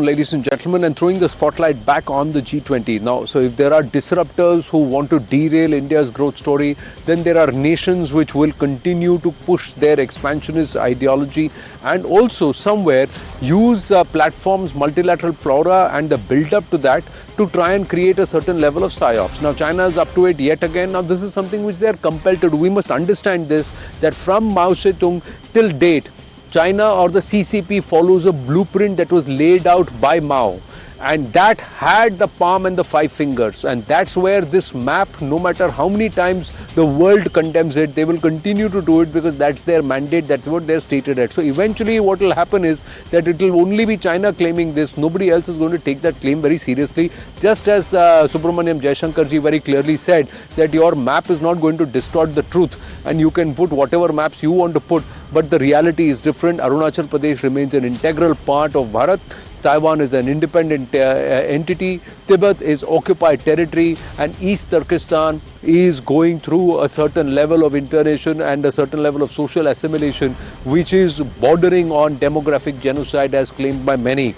ladies and gentlemen, and throwing the spotlight back on the G20. Now, so if there are disruptors who want to derail India's growth story, then there are nations which will continue to push their expansionist ideology and also somewhere use platforms, multilateral fora and the build-up to that to try and create a certain level of psyops. Now, China is up to it yet again. Now, this is something which they are compelled to do. We must understand this, that from Mao Zedong till date, China or the CCP follows a blueprint that was laid out by Mao, and that had the palm and the five fingers, and that's where this map, no matter how many times the world condemns it, they will continue to do it because that's their mandate, that's what they're stated at. So eventually what will happen is that it will only be China claiming this. Nobody else is going to take that claim very seriously, just as Subramaniam Jaishankarji very clearly said that your map is not going to distort the truth, and you can put whatever maps you want to put, but the reality is different. Arunachal Pradesh remains an integral part of Bharat. Taiwan is an independent entity. Tibet is occupied territory, and East Turkestan is going through a certain level of integration and a certain level of social assimilation, which is bordering on demographic genocide as claimed by many.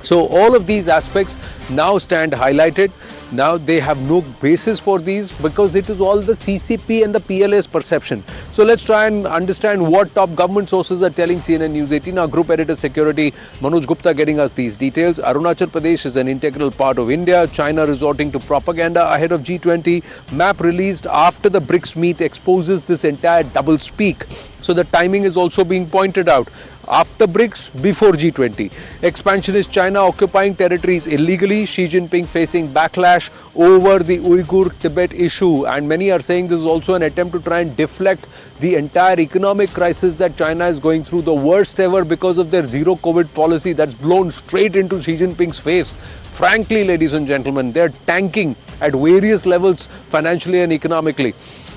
So all of these aspects now stand highlighted. Now they have no basis for these because it is all the CCP and the PLA's perception. So let's try and understand what top government sources are telling CNN News 18. Our group editor security Manoj Gupta getting us these details. Arunachal Pradesh is an integral part of India. China resorting to propaganda ahead of G20. Map released after the BRICS meet exposes this entire double speak. So the timing is also being pointed out. After BRICS, before G20. Expansionist China occupying territories illegally. Xi Jinping facing backlash over the Uyghur-Tibet issue. And many are saying this is also an attempt to try and deflect the entire economic crisis that China is going through, the worst ever because of their zero COVID policy that's blown straight into Xi Jinping's face. Frankly, ladies and gentlemen, they're tanking at various levels financially and economically.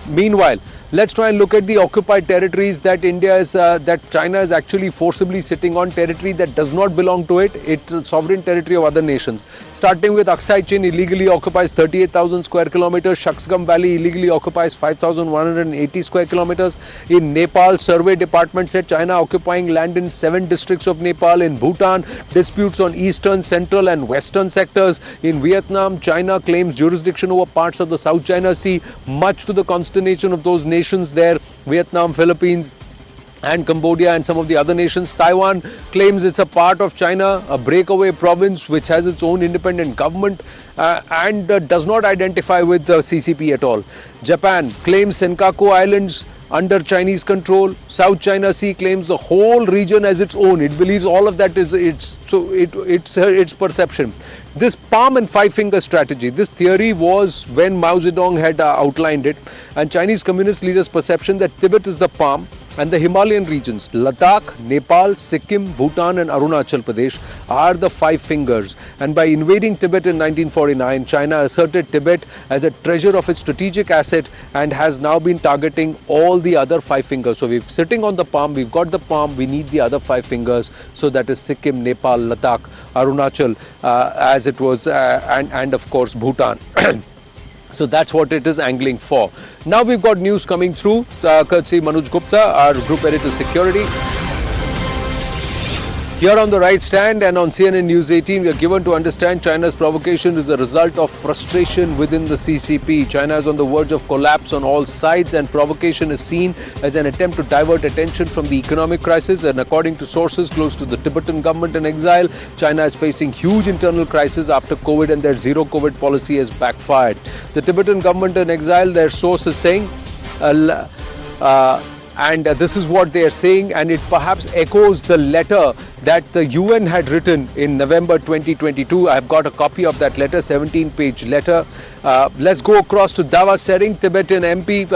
Meanwhile, let's try and look at the occupied territories that that China is actually forcibly sitting on, territory that does not belong to it. It's a sovereign territory of other nations. Starting with Aksai Chin illegally occupies 38,000 square kilometers. Shaksgam Valley illegally occupies 5,180 square kilometers. In Nepal, survey department said China occupying land in 7 districts of Nepal. In Bhutan, disputes on eastern, central and western sectors. In Vietnam, China claims jurisdiction over parts of the South China Sea, much to the consternation of those nations there, Vietnam, Philippines and Cambodia and some of the other nations. Taiwan claims it's a part of China, a breakaway province which has its own independent government and does not identify with the CCP at all. Japan claims Senkaku Islands under Chinese control. South China Sea claims the whole region as its own. It believes all of that is its perception. This palm and five finger strategy, this theory was when Mao Zedong had outlined it, and Chinese communist leaders' perception that Tibet is the palm and the Himalayan regions, Ladakh, Nepal, Sikkim, Bhutan and Arunachal Pradesh are the five fingers. And by invading Tibet in 1949, China asserted Tibet as a treasure of its strategic asset and has now been targeting all the other five fingers. So we're sitting on the palm, we've got the palm, we need the other five fingers. So that is Sikkim, Nepal, Ladakh, Arunachal as it was and of course Bhutan. So that's what it is angling for. Now we've got news coming through, courtesy Manoj Gupta, our group editor security. Here on the right stand and on CNN News 18, we are given to understand China's provocation is a result of frustration within the CCP. China is on the verge of collapse on all sides, and provocation is seen as an attempt to divert attention from the economic crisis. And according to sources close to the Tibetan government in exile, China is facing huge internal crisis after COVID, and their zero COVID policy has backfired. The Tibetan government in exile, their source is saying, and this is what they are saying, and it perhaps echoes the letter that the UN had written in November 2022. I've got a copy of that letter, 17-page letter. Let's go across to Dawa Sering, Tibetan MP.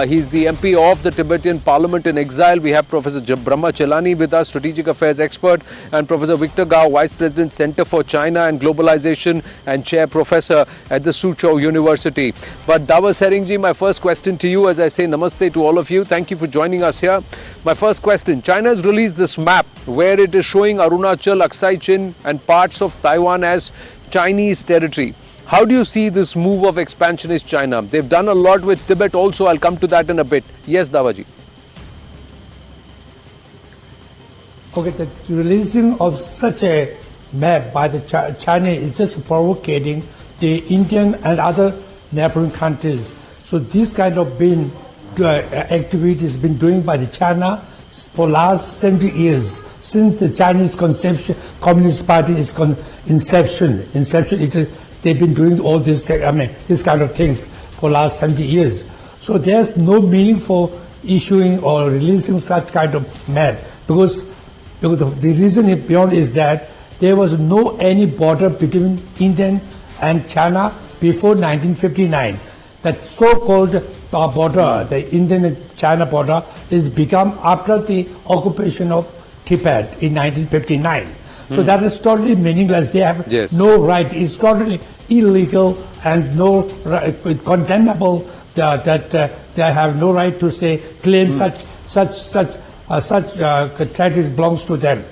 He's the MP of the Tibetan Parliament in exile. We have Professor Brahma Chelani with us, Strategic Affairs expert, and Professor Victor Gao, Vice President, Center for China and Globalization and Chair Professor at the Suzhou University. But Dawa Sering ji, my first question to you, as I say namaste to all of you. Thank you for joining us here. My first question, China has released this map where it is showing Arunachal, Aksai Chin and parts of Taiwan as Chinese territory. How do you see this move of expansionist China? They've done a lot with Tibet also. I'll come to that in a bit. Yes, Dawaji. Okay, the releasing of such a map by the China is just provocating the Indian and other neighboring countries. So this kind of activities been doing by the China for last 70 years, since the Chinese Communist Party is inception. They've been doing all this kind of things for last 70 years. So there's no meaning for issuing or releasing such kind of map, because the reason beyond is that there was no any border between India and China before 1959. That so-called border, the Indian-China border, is become after the occupation of Tibet in 1959. So that is totally meaningless. They have no right. It's totally illegal and condemnable. That they have no right to claim such territory belongs to them.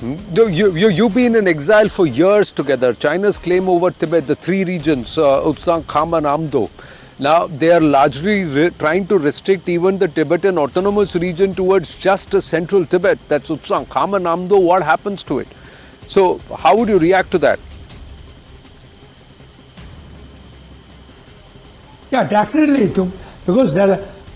You've been in exile for years together. China's claim over Tibet, the three regions, Utsang, Kham and Amdo. Now they are largely trying to restrict even the Tibetan autonomous region towards just central Tibet. That's Utsang, Kham and Amdo. What happens to it? So how would you react to that? Yeah, definitely. Because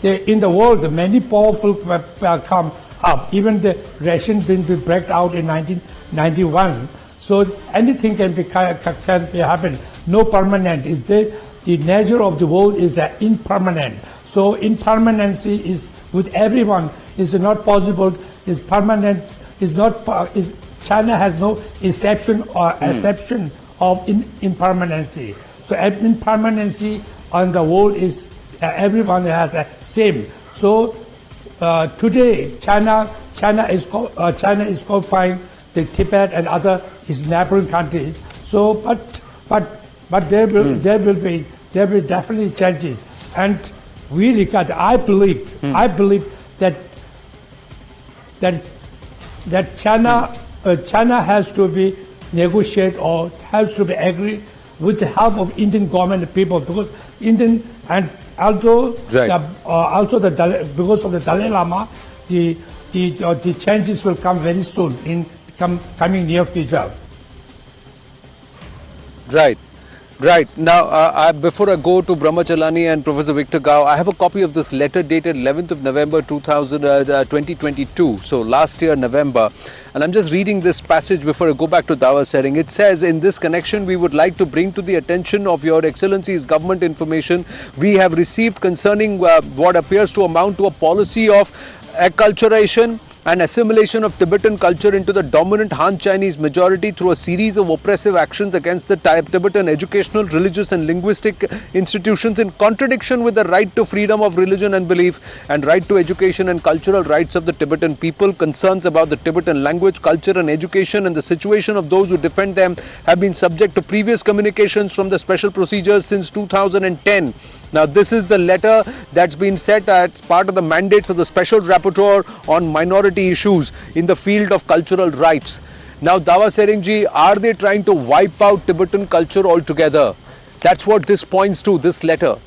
in the world, many powerful come up. Even the Russian been break out in 1991. So anything can be happen. No permanent. The nature of the world is impermanent. So impermanency is with everyone is not possible. Is permanent. Is not. China has no exception or exception of impermanency. So impermanency on the world is everyone has a same. So today China is occupying the Tibet and other its neighboring countries. So but there will be definitely changes, and we regard. I believe that China has to be negotiate or has to be agree with the help of Indian government and people, because Indian and also because of the Dalai Lama, the changes will come very soon in coming near future. Right. Now, before I go to Brahmachalani and Professor Victor Gao, I have a copy of this letter dated 11th of November 2022, so last year November. And I'm just reading this passage before I go back to Dawa Sering. It says, in this connection, we would like to bring to the attention of Your Excellency's government information we have received concerning what appears to amount to a policy of acculturation and assimilation of Tibetan culture into the dominant Han Chinese majority through a series of oppressive actions against the Tibetan educational, religious and linguistic institutions, in contradiction with the right to freedom of religion and belief and right to education and cultural rights of the Tibetan people. Concerns about the Tibetan language, culture and education and the situation of those who defend them have been subject to previous communications from the special procedures since 2010. Now, this is the letter that's been set as part of the mandates of the Special Rapporteur on minority issues in the field of cultural rights. Now, Dawa Sering ji, are they trying to wipe out Tibetan culture altogether? That's what this points to, this letter.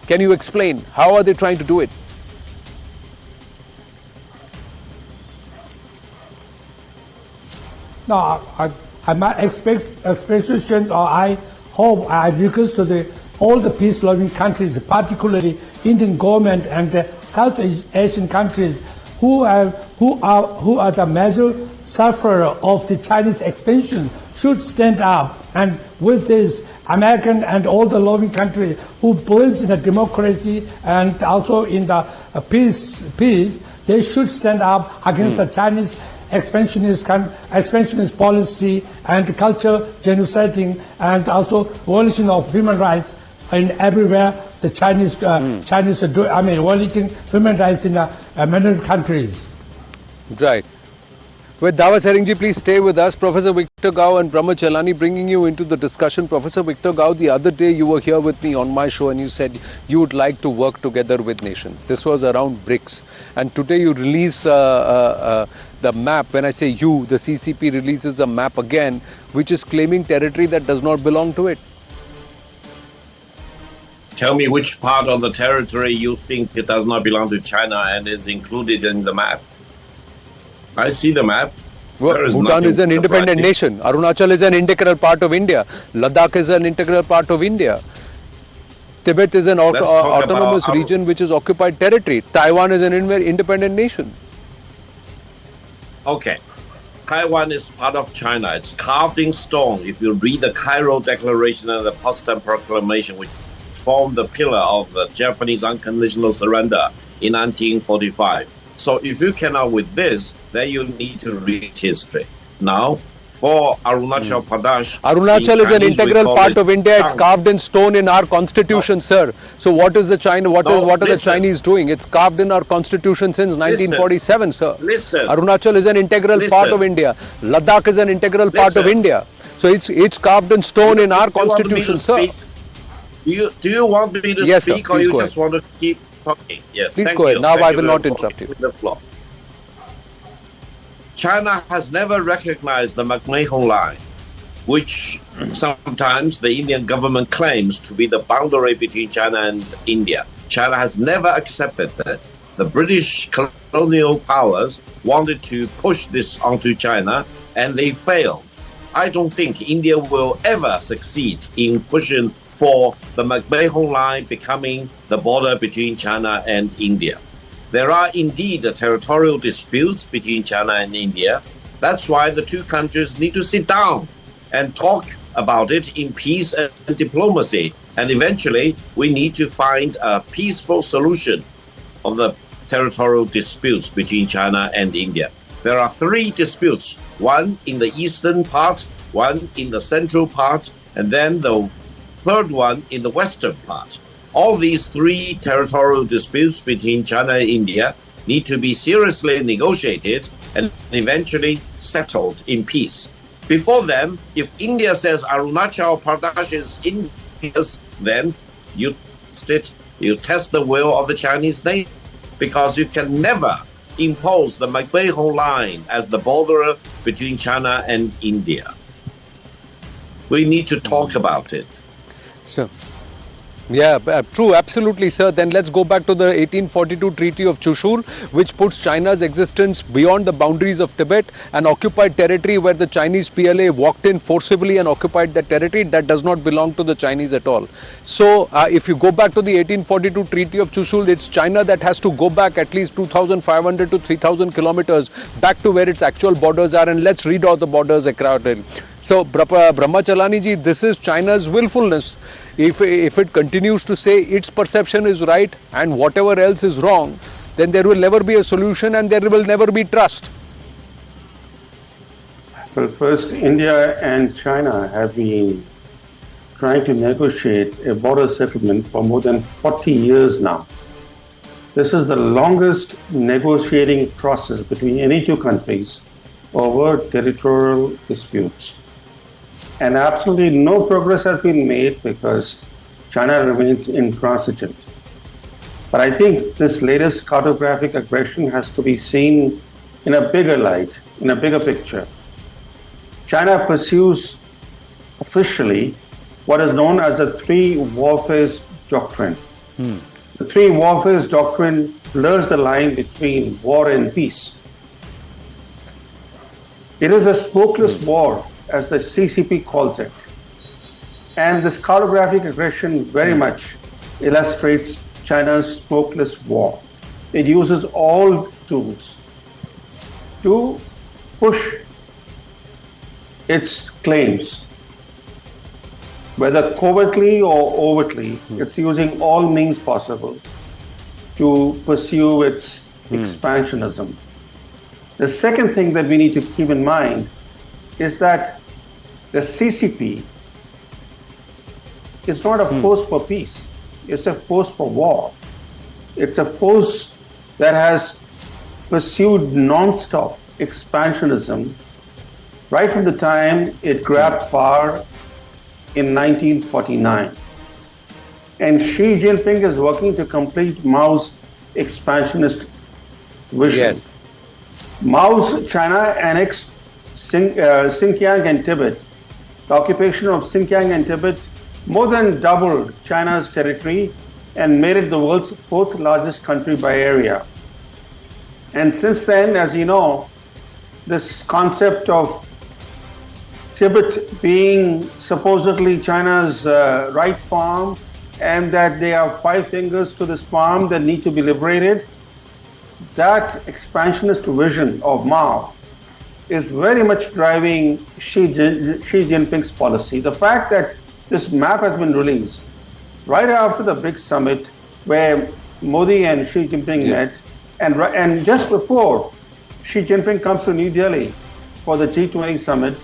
Can you explain? How are they trying to do it? No, my expectation, or I hope, I request to all the peace-loving countries, particularly Indian government and the South Asian countries, who are the major sufferer of the Chinese expansion, should stand up, and with this, American and all the loving countries who believes in a democracy and also in the peace, they should stand up against the Chinese expansionist policy and culture genociding and also violation of human rights in everywhere. The Chinese violating human rights in many countries. Right. With Dawa Sering ji, please stay with us. Professor Victor Gao and Brahmachalani bringing you into the discussion. Professor Victor Gao, the other day you were here with me on my show and you said you would like to work together with nations. This was around BRICS. And today you release the map. When I say you, the CCP releases a map again, which is claiming territory that does not belong to it. Tell me which part of the territory you think it does not belong to China and is included in the map. I see the map. Well, There is Bhutan nothing is an independent surprising. nation. Arunachal is an integral part of India. Ladakh is an integral part of India. Tibet is an Let's talk autonomous about region which is occupied territory. Taiwan is an independent nation. Okay. Taiwan is part of China. It's carved in stone. If you read the Cairo Declaration and the Potsdam Proclamation, which formed the pillar of the Japanese unconditional surrender in 1945. So if you cannot with this, then you need to read history. Now, for Arunachal Pradesh, Arunachal is an integral part of India. It's carved in stone in our constitution, sir. So what is the China? What are the Chinese doing? It's carved in our constitution since 1947, sir. Listen. Arunachal is an integral part of India. Ladakh is an integral part of India. So it's carved in stone in our constitution, sir. Do you want me to Yes, speak, sir. or you Please just want to keep talking? Yes, Please thank go ahead. you. Now Thank I you will very not much. interrupt you. The floor. China has never recognized the McMahon Line, which sometimes the Indian government claims to be the boundary between China and India. China has never accepted that. The British colonial powers wanted to push this onto China, and they failed. I don't think India will ever succeed in pushing for the McMahon Line becoming the border between China and India. There are indeed territorial disputes between China and India. That's why the two countries need to sit down and talk about it in peace and diplomacy. And eventually, we need to find a peaceful solution of the territorial disputes between China and India. There are three disputes, one in the eastern part, one in the central part, and then the third one in the western part. All these three territorial disputes between China and India need to be seriously negotiated and eventually settled in peace. Before then, if India says Arunachal Pradesh is India's, then you test the will of the Chinese nation, because you can never impose the McMahon Line as the border between China and India. We need to talk about it. So, yeah, true, absolutely, sir. Then let's go back to the 1842 Treaty of Chushul, which puts China's existence beyond the boundaries of Tibet, an occupied territory where the Chinese PLA walked in forcibly and occupied that territory that does not belong to the Chinese at all. So, if you go back to the 1842 Treaty of Chushul, it's China that has to go back at least 2,500 to 3,000 kilometers back to where its actual borders are, and let's read out the borders accordingly. So, Brahmachalani ji, this is China's willfulness. If it continues to say its perception is right and whatever else is wrong, then there will never be a solution and there will never be trust. Well, first, India and China have been trying to negotiate a border settlement for more than 40 years now. This is the longest negotiating process between any two countries over territorial disputes. And absolutely no progress has been made because China remains intransigent. But I think this latest cartographic aggression has to be seen in a bigger light, in a bigger picture. China pursues officially what is known as the three warfares doctrine. The three warfares doctrine blurs the line between war and peace. It is a smokeless war, as the CCP calls it. And this cartographic aggression very much illustrates China's smokeless war. It uses all tools to push its claims, whether covertly or overtly. It's using all means possible to pursue its expansionism. The second thing that we need to keep in mind is that the CCP is not a force for peace. It's a force for war. It's a force that has pursued non-stop expansionism right from the time it grabbed power in 1949. And Xi Jinping is working to complete Mao's expansionist vision. Yes. Mao's China annexed Xinjiang and Tibet. The occupation of Xinjiang and Tibet more than doubled China's territory and made it the world's fourth largest country by area. And since then, as you know, this concept of Tibet being supposedly China's right palm, and that they have 5 fingers to this palm that need to be liberated. That expansionist vision of Mao is very much driving Xi Jinping's policy. The fact that this map has been released right after the big summit where Modi and Xi Jinping met, and just before Xi Jinping comes to New Delhi for the G20 summit,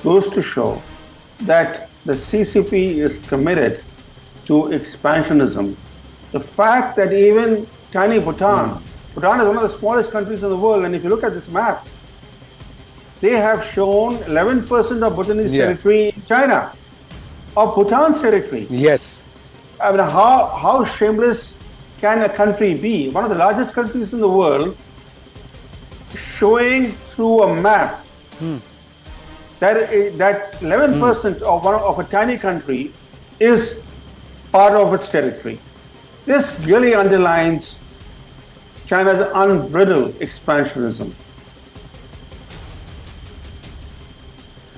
goes to show that the CCP is committed to expansionism. The fact that even tiny Bhutan is one of the smallest countries in the world, and if you look at this map, they have shown 11% of Bhutanese territory in China, of Bhutan's territory. Yes. I mean, how shameless can a country be? One of the largest countries in the world, showing through a map that 11% of a tiny country is part of its territory. This really underlines China's unbridled expansionism.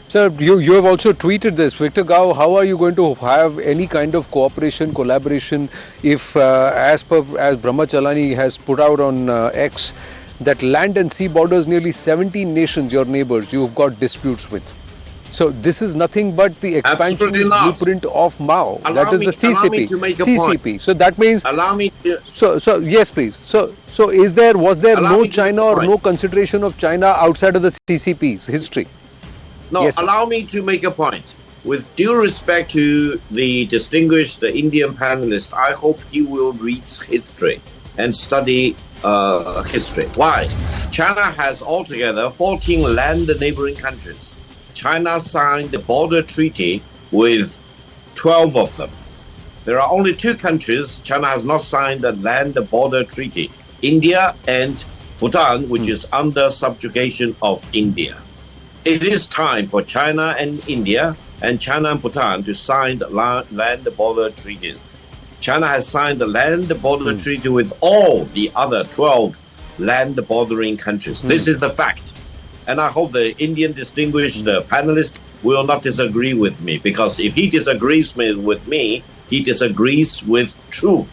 Sir, you have also tweeted this. Victor Gao, how are you going to have any kind of cooperation, collaboration if, as Brahmachalani has put out on X, that land and sea borders nearly 17 nations, your neighbors, you've got disputes with? So this is nothing but the expansion blueprint of Mao. That is the CCP. Allow me to make a CCP. point. So that means. Allow me to. So yes, please. So was there no China or no consideration of China outside of the CCP's history? No, yes, allow me to make a point. With due respect to the distinguished Indian panelist, I hope he will read history and study history. Why? China has altogether 14 land neighboring countries. China signed the border treaty with 12 of them. There are only 2 countries China has not signed the land border treaty, India and Bhutan, which is under subjugation of India. It is time for China and India and China and Bhutan to sign the land border treaties. China has signed the land border treaty with all the other 12 land bordering countries. This is the fact. And I hope the Indian distinguished panelist will not disagree with me, because if he disagrees with me, he disagrees with truth.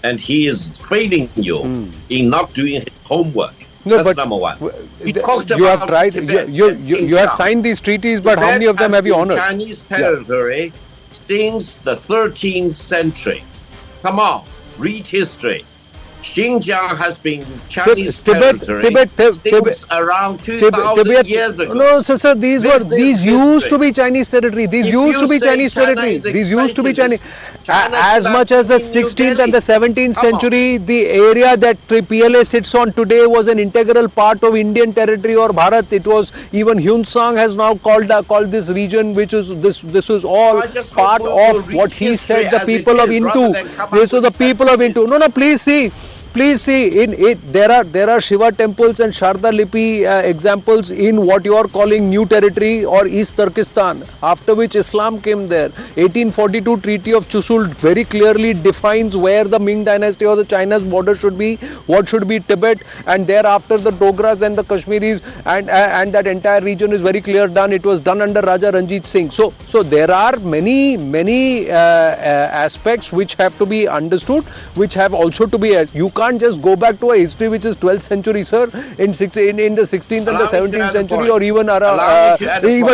And he is failing you in not doing his homework. No, That's but number one. You have tried. You have signed these treaties, but how many of them have you honored? Chinese territory since the 13th century. Come on, read history. Xinjiang has been Chinese territory since around 2,000 years ago. No, sir, these used to be Chinese territory. These used to be Chinese territory. These used to be Chinese. As much as the 16th and the 17th century, the area that PLA sits on today was an integral part of Indian territory or Bharat. It was, even Hyun Sang has now called this region, which is this was all part of what he said the people of Intu. This was the people of Intu. No, please see. Please see, there are Shiva temples and Sharda Lipi examples in what you are calling New Territory or East Turkestan, after which Islam came there. 1842 Treaty of Chusul very clearly defines where the Ming dynasty or the China's border should be, what should be Tibet, and thereafter the Dogras and the Kashmiris and that entire region is very clear done. It was done under Raja Ranjit Singh. So there are many aspects which have to be understood, which have also to be. You can't just go back to a history which is 12th century, sir, in the 16th and the 17th century, or even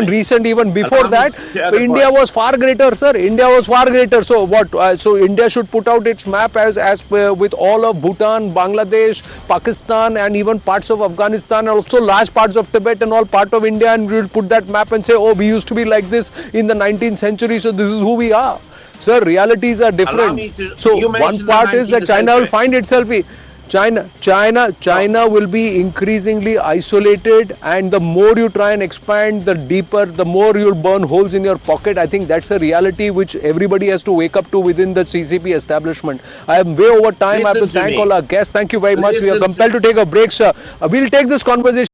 recent, even before that. India was far greater, sir. India was far greater. So what? So India should put out its map as with all of Bhutan, Bangladesh, Pakistan, and even parts of Afghanistan, and also large parts of Tibet and all part of India, and we will put that map and say, oh, we used to be like this in the 19th century, so this is who we are. Sir, realities are different. So one part is that China will find itself. China will be increasingly isolated, and the more you try and expand, the deeper, the more you'll burn holes in your pocket. I think that's a reality which everybody has to wake up to within the CCP establishment. I am way over time. I have to thank all our guests. Thank you very much. We are compelled to take a break, sir. We'll take this conversation